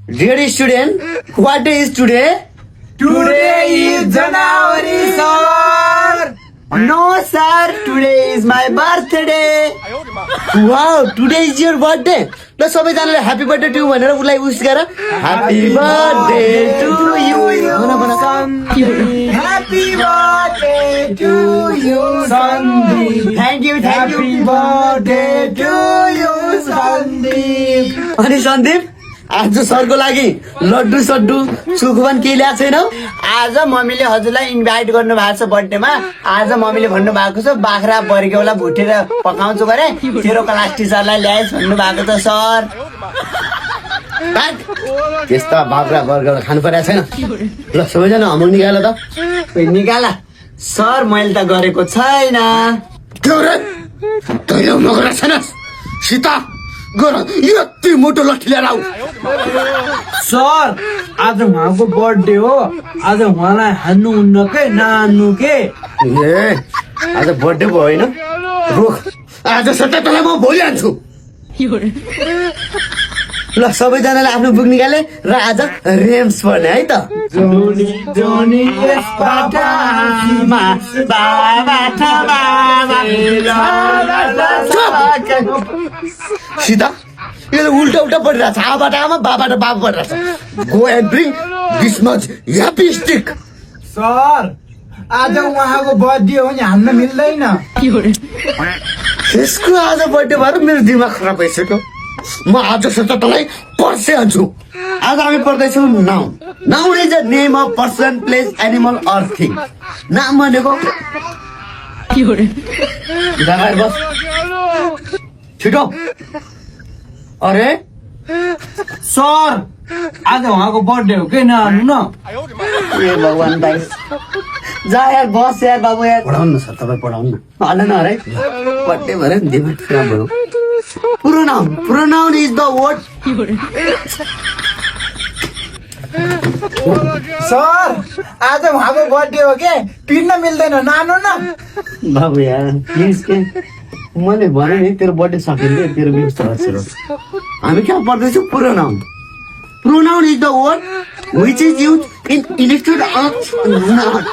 Dear student, what day is today? Today is January, sir. No, sir. Today is my birthday. Wow, today is your birthday. ल सबैजनाले happy birthday to भनेर उसलाई wish गर happy birthday to you भन भन Happy birthday to you, Sandeep. Thank you Happy birthday to you, Sandeep. अनि सन्दीप आज सरको लागि लड्डु सड्डु सुखवन केही ल्याएको छैनौ आज मम्मीले हजुरलाई इन्भाइट गर्नु भएको छ बर्थडेमा आज मम्मीले भन्नु भएको छ बाख्रा बर्ग्यौला भुटेर पकाउँछु गरे तेरो क्लास टिचरलाई ल्याइस् भन्नु भएको छ सर त्यस्ता बाख्रा बर्गर खानु परेको छैन ल सबैजना अमल निकाल त निकाला सर मैले त गरेको छैन के हो रे तैँले नगरेको छैनस् सीता गर यति मोटो लट्ठी लिएर आऊ सर आज उहाँको बर्थडे हो आज उहाँलाई हान्नु हुन्न के नान्नु के ए आज बर्थडे भयो होइन रोक आज सट्टा तँलाई म भोलि हान्छु ल सबैजनाले आफ्नो बुक निकाले र आज रेम्स पढ्ने है त जोनी यस पाठामा सीता यो उल्टा उल्टा पढिरहेछ आबाट आमा बाबाट बाबा पढिरहेछ go and bring this much happy stick sir आज उहाँको बर्थडे हो नि हान्न मिल्दैन यसको आज बर्थडे भएर मेरो दिमाग खराब भइसक्यो म आज सट्टा तँलाई पर्से हान्छु आज हामी पढ्दैछौँ noun noun is a name of person place animal or thing नाम भनेको गागाएर बस छिटो अरे सर आज उहाँको बर्थडे हो के नहान्नु न ए भगवान भाइ जा यार बस यार बाबु यार पढाउनु न सर तपाईँ पढाउनु न हल्ला न अरे बर्थडे भएर दिमाग खराब भयो pronoun is the word sir आज उहाँको बर्थडे हो के पिर्न मिल्दैन नानु न बाबु यार प्लिज के मैले भने नि तेरो बर्थडे सकिन्छ तेरो व्यवस्था सुरु हामी कहाँ पढ्दैछौँ pronoun is the word which is used in instead of not